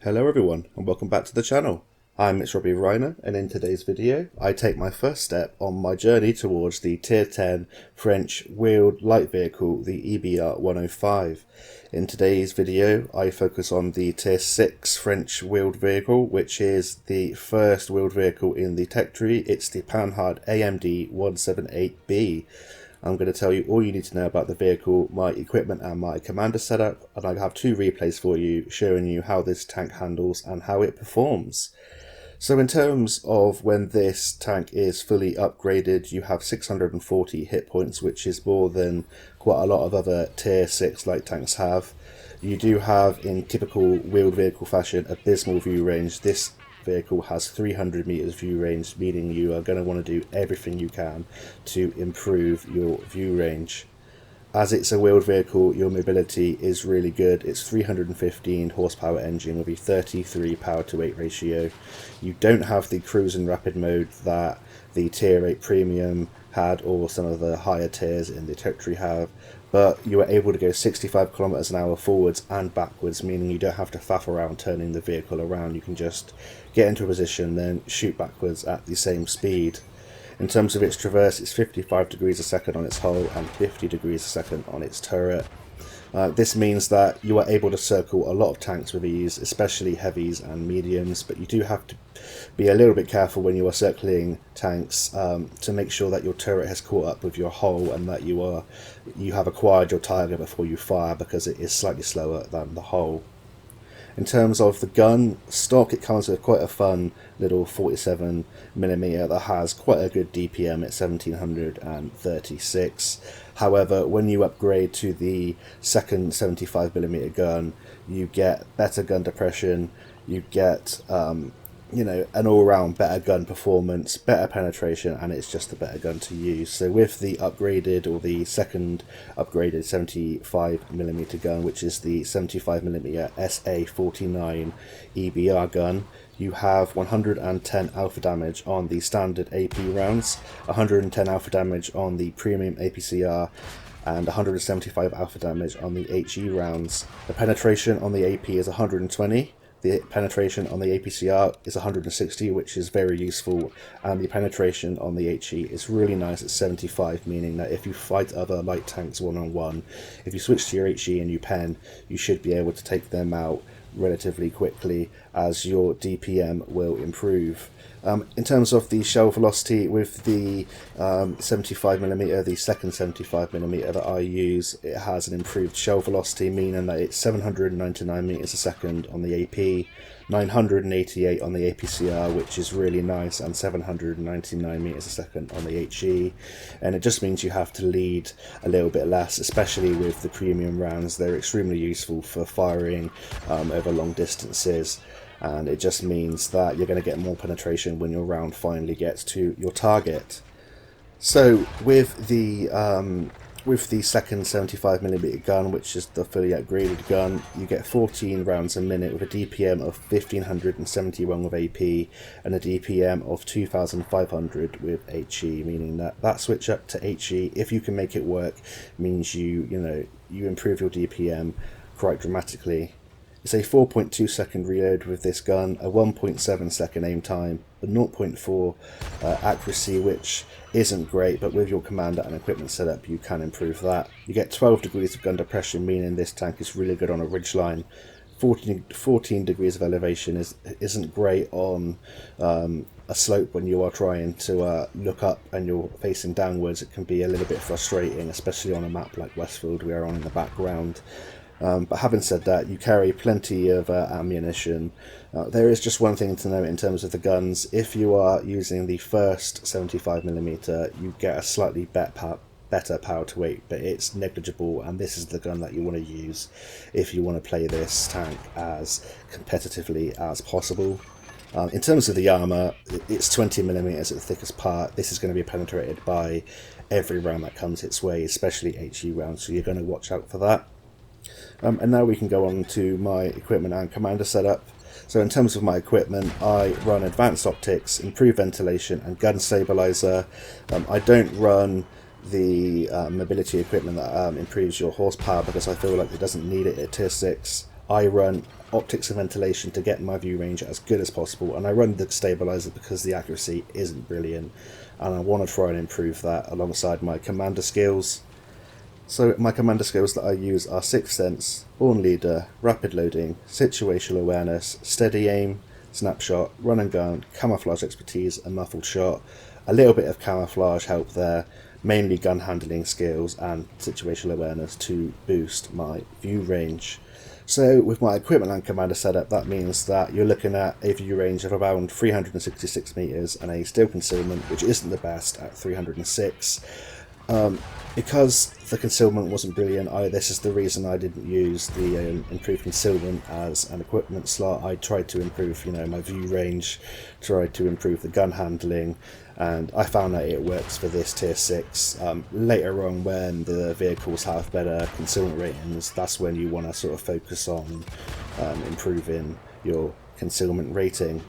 Hello everyone and welcome back to the channel. I'm Robbie Reiner, and in today's video I take my first step on my journey towards the Tier 10 French wheeled light vehicle, the EBR 105. In today's video I focus on the Tier 6 French wheeled vehicle, which is the first wheeled vehicle in the tech tree. It's the PANHARD AMD 138B. I'm going to tell you all you need to know about the vehicle, my equipment and my commander setup, and I have two replays for you showing you how this tank handles and how it performs. So in terms of when this tank is fully upgraded, you have 640 hit points, which is more than quite a lot of other tier 6 light tanks have. You do have, in typical wheeled vehicle fashion, abysmal view range. This vehicle has 300 meters view range, meaning you are going to want to do everything you can to improve your view range. As it's a wheeled vehicle, your mobility is really good. It's 315 horsepower engine with a 33 power to weight ratio. You don't have the cruise and rapid mode that the tier 8 premium had or some of the higher tiers in the tech tree have, but you are able to go 65 kilometers an hour forwards and backwards, meaning you don't have to faff around turning the vehicle around. You can just get into a position, then shoot backwards at the same speed. In terms of its traverse, it's 55 degrees a second on its hull and 50 degrees a second on its turret. This means that you are able to circle a lot of tanks with ease, especially heavies and mediums, but you do have to be a little bit careful when you are circling tanks to make sure that your turret has caught up with your hull and that you have acquired your target before you fire, because it is slightly slower than the hull. In terms of the gun stock, it comes with quite a fun little 47mm that has quite a good DPM at 1736. However, when you upgrade to the second 75mm gun, you get better gun depression, you get an all-round better gun performance, better penetration, and it's just a better gun to use. So with the upgraded, or the second upgraded 75mm gun, which is the 75mm SA49 EBR gun, you have 110 alpha damage on the standard AP rounds, 110 alpha damage on the premium APCR, and 175 alpha damage on the HE rounds. The penetration on the AP is 120. The penetration on the APCR is 160, which is very useful, and the penetration on the HE is really nice at 75, meaning that if you fight other light tanks one-on-one, if you switch to your HE and you pen, you should be able to take them out relatively quickly, as your DPM will improve. In terms of the shell velocity, with the 75mm, the second 75mm that I use, it has an improved shell velocity, meaning that it's 799 meters a second on the AP, 988 on the APCR, which is really nice, and 799 meters a second on the HE. And it just means you have to lead a little bit less, especially with the premium rounds. They're extremely useful for firing over long distances, and it just means that you're going to get more penetration when your round finally gets to your target. So with the second 75mm gun, which is the fully upgraded gun, you get 14 rounds a minute with a DPM of 1571 with AP and a DPM of 2500 with HE, meaning that switch up to HE, if you can make it work, means you improve your DPM quite dramatically. It's a 4.2 second reload with this gun, a 1.7 second aim time, a 0.4 accuracy, which isn't great, but with your commander and equipment setup you can improve that. You get 12 degrees of gun depression, meaning this tank is really good on a ridgeline. 14 degrees of elevation isn't great on a slope when you are trying to look up and you're facing downwards. It can be a little bit frustrating, especially on a map like Westfield we are on in the background. But having said that, you carry plenty of ammunition. There is just one thing to note in terms of the guns. If you are using the first 75mm, you get a slightly better power to weight, but it's negligible, and this is the gun that you want to use if you want to play this tank as competitively as possible. In terms of the armour, it's 20mm at the thickest part. This is going to be penetrated by every round that comes its way, especially HE rounds, so you're going to watch out for that. And now we can go on to my equipment and commander setup. So in terms of my equipment, I run advanced optics, improved ventilation and gun stabilizer. I don't run the mobility equipment that improves your horsepower, because I feel like it doesn't need it at tier 6. I run optics and ventilation to get my view range as good as possible, and I run the stabilizer because the accuracy isn't brilliant, and I want to try and improve that alongside my commander skills. So my commander skills that I use are Sixth Sense, Born Leader, Rapid Loading, Situational Awareness, Steady Aim, Snapshot, Run and Gun, Camouflage Expertise, and Muffled Shot. A little bit of camouflage help there, mainly gun handling skills and situational awareness to boost my view range. So with my equipment and commander setup, that means that you're looking at a view range of around 366 meters and a steel concealment, which isn't the best, at 306. Because the concealment wasn't brilliant, this is the reason I didn't use the improved concealment as an equipment slot. I tried to improve, my view range, tried to improve the gun handling, and I found that it works for this tier 6. Later on, when the vehicles have better concealment ratings, that's when you want to sort of focus on improving your concealment rating.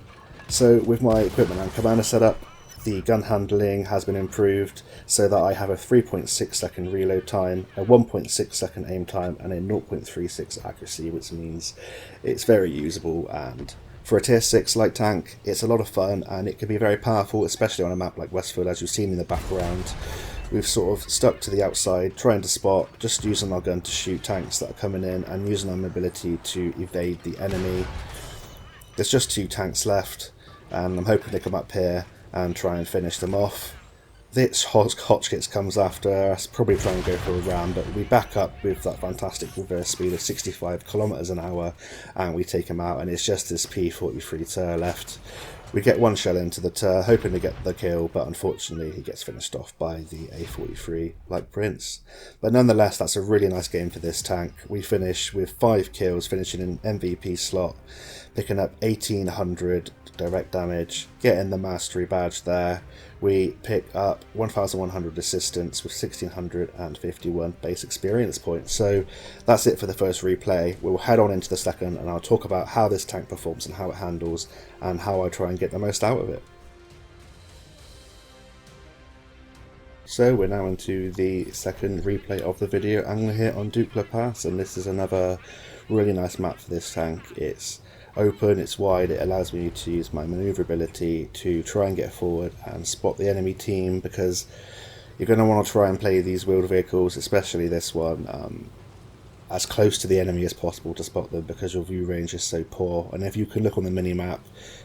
So with my equipment and commander setup, the gun handling has been improved so that I have a 3.6 second reload time, a 1.6 second aim time, and a 0.36 accuracy, which means it's very usable. And for a tier 6 light tank, it's a lot of fun and it can be very powerful, especially on a map like Westfield, as you've seen in the background. We've sort of stuck to the outside, trying to spot, just using our gun to shoot tanks that are coming in and using our mobility to evade the enemy. There's just 2 tanks left, and I'm hoping to come up here and try and finish them off. This Hotchkiss comes after us, probably try and go for a ram, but we back up with that fantastic reverse speed of 65 kilometers an hour and we take him out, and it's just this P43 Tur left. We get 1 shell into the Tur, hoping to get the kill, but unfortunately he gets finished off by the A43 like Prince. But nonetheless, that's a really nice game for this tank. We finish with 5 kills, finishing in MVP slot, picking up 1800 direct damage, getting the mastery badge there. We pick up 1100 assistance with 1651 base experience points. So that's it for the first replay. We'll head on into the second and I'll talk about how this tank performs and how it handles and how I try and get the most out of it. So we're now into the second replay of the video and we're here on Dukla Pass, and this is another really nice map for this tank. It's open, it's wide, it allows me to use my maneuverability to try and get forward and spot the enemy team, because you're going to want to try and play these wheeled vehicles, especially this one, as close to the enemy as possible to spot them, because your view range is so poor. And if you can look on the mini-map,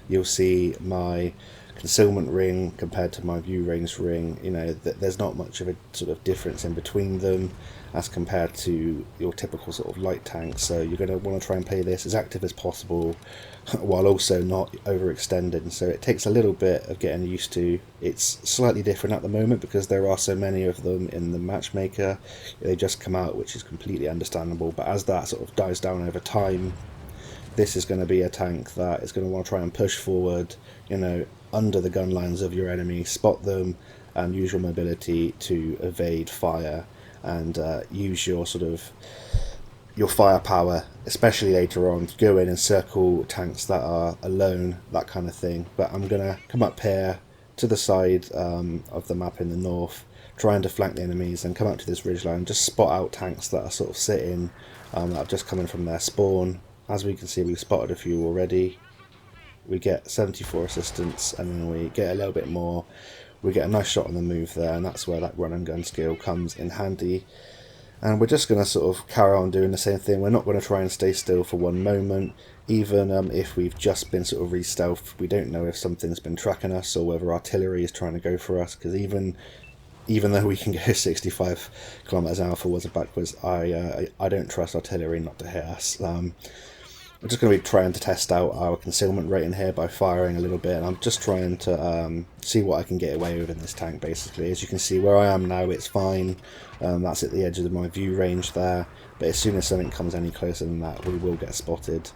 you'll see my concealment ring compared to my view range ring. There's not much of a sort of difference in between them as compared to your typical sort of light tank, so you're going to want to try and play this as active as possible while also not overextending. So it takes a little bit of getting used to. It's slightly different at the moment because there are so many of them in the matchmaker. They just come out, which is completely understandable, but as that sort of dies down over time, this is going to be a tank that is going to want to try and push forward, under the gun lines of your enemy, spot them and use your mobility to evade fire and use your your firepower, especially later on, to go in and circle tanks that are alone, that kind of thing. But I'm gonna come up here to the side of the map in the north, trying to flank the enemies, and come up to this ridgeline, just spot out tanks that are sort of sitting, that are just coming from their spawn. As we can see, we've spotted a few already. We get 74 assistance, and then we get a little bit more. We get a nice shot on the move there, and that's where that run and gun skill comes in handy. And we're just going to sort of carry on doing the same thing. We're not going to try and stay still for one moment, even if we've just been sort of re-stealthed. We don't know if something's been tracking us or whether artillery is trying to go for us, because even though we can go 65 kilometers an hour forwards and backwards, I don't trust artillery not to hit us. I'm just going to be trying to test out our concealment rating here by firing a little bit, and I'm just trying to see what I can get away with in this tank, basically. As you can see, where I am now, it's fine. That's at the edge of my view range there, but as soon as something comes any closer than that, we will get spotted.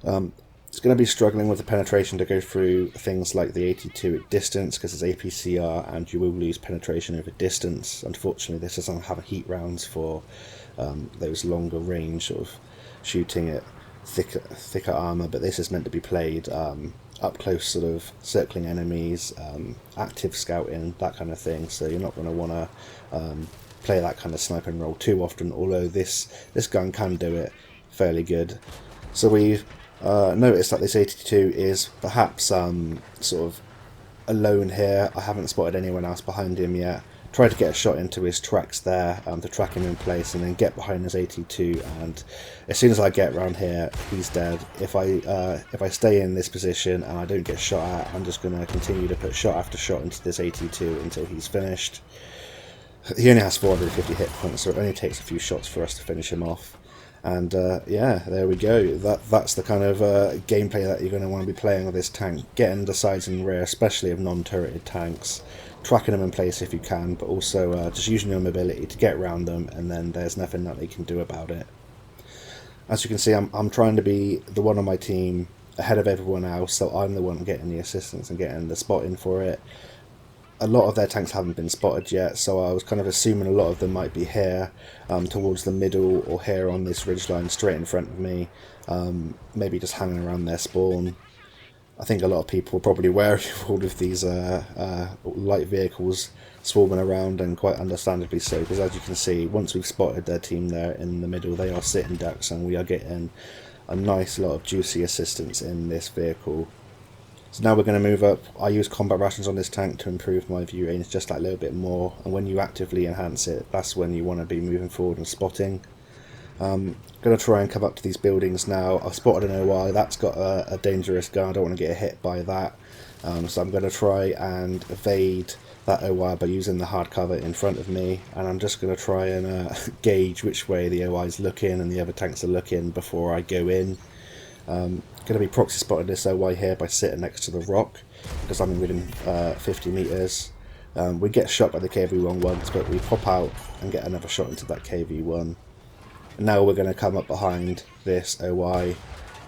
It's going to be struggling with the penetration to go through things like the 82 at distance, because it's APCR and you will lose penetration over distance. Unfortunately, this doesn't have heat rounds for those longer range sort of shooting at thicker armour, but this is meant to be played up close, sort of circling enemies, active scouting, that kind of thing. So you're not going to want to play that kind of snipe and roll too often, although this gun can do it fairly good. So we've noticed that this 82 is perhaps sort of alone here. I haven't spotted anyone else behind him yet. Tried to get a shot into his tracks there to track him in place and then get behind his 82, and as soon as I get around here he's dead. If I stay in this position and I don't get shot at, I'm just going to continue to put shot after shot into this 82 until he's finished. He only has 450 hit points, so it only takes a few shots for us to finish him off. And yeah, there we go. That's the kind of gameplay that you're going to want to be playing with this tank. Getting the sides and rear, especially of non-turreted tanks. Tracking them in place if you can, but also just using your mobility to get around them, and then there's nothing that they can do about it. As you can see, I'm trying to be the one on my team ahead of everyone else, so I'm the one getting the assistance and getting the spotting for it. A lot of their tanks haven't been spotted yet, so I was kind of assuming a lot of them might be here towards the middle, or here on this ridgeline straight in front of me, maybe just hanging around their spawn. I think a lot of people are probably wary of all of these light vehicles swarming around, and quite understandably so, because as you can see, once we've spotted their team there in the middle, they are sitting ducks, and we are getting a nice lot of juicy assistance in this vehicle. So now we're going to move up. I use combat rations on this tank to improve my view range just that little bit more, and when you actively enhance it, that's when you want to be moving forward and spotting. Going to try and come up to these buildings now. I've spotted an OI, that's got a dangerous gun, I don't want to get hit by that. So I'm going to try and evade that OI by using the hard cover in front of me, and I'm just going to try and gauge which way the OI is looking and the other tanks are looking before I go in. Going to be proxy spotting this OI here by sitting next to the rock, because I'm within 50 meters. We get shot by the KV-1 once, but we pop out and get another shot into that KV-1. And now we're going to come up behind this OI.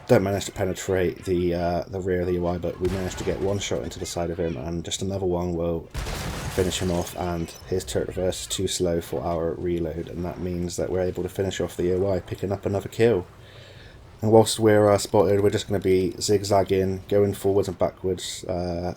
Don't manage to penetrate the rear of the OI, but we managed to get one shot into the side of him, and just another one will finish him off, and his turret reverse is too slow for our reload, and that means that we're able to finish off the OI, picking up another kill. And whilst we're spotted, we're just going to be zigzagging, going forwards and backwards,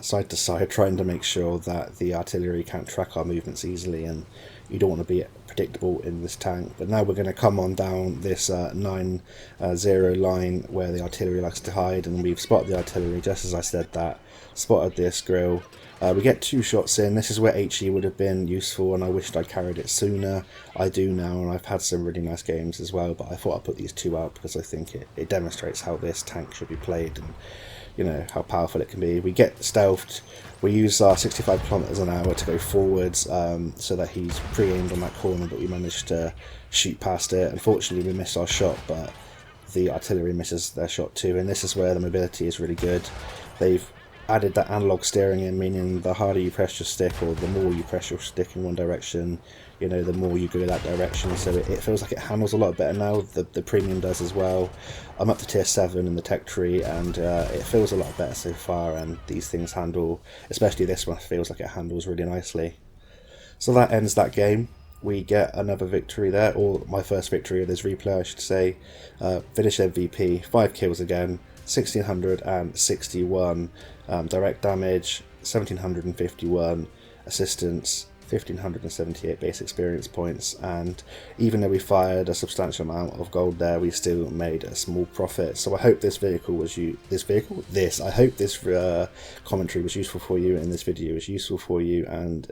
side to side, trying to make sure that the artillery can't track our movements easily, and you don't want to be predictable in this tank. But now we're going to come on down this 9-0 line where the artillery likes to hide, and we've spotted the artillery just as I said that, spotted this grill. We get 2 shots in. This is where HE would have been useful, and I wished I carried it sooner. I do now, and I've had some really nice games as well, but I thought I'd put these 2 out because I think it demonstrates how this tank should be played, and you know how powerful it can be. We get stealthed. We use our 65 kilometers an hour to go forwards, so that he's pre-aimed on that corner, but we managed to shoot past it. Unfortunately, we missed our shot, but the artillery misses their shot too, and this is where the mobility is really good. They've added that analog steering in, meaning the harder you press your stick, or the more you press your stick in one direction, you know, the more you go that direction, so it feels like it handles a lot better now. The premium does as well. I'm up to tier 7 in the tech tree, and it feels a lot better so far, and these things handle, especially this one, feels like it handles really nicely. So that ends that game. We get another victory there, or my first victory of this replay I should say. Finish MVP, 5 kills again, 1661 direct damage, 1751 assistance, 1578 base experience points, and even though we fired a substantial amount of gold there, we still made a small profit. So I hope this vehicle was I hope this commentary was useful for you, and this video was useful for you, and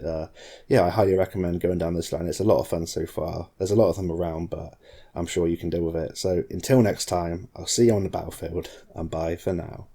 yeah, I highly recommend going down this line. It's a lot of fun so far. There's a lot of them around, but I'm sure you can deal with it. So until next time, I'll see you on the battlefield, and bye for now.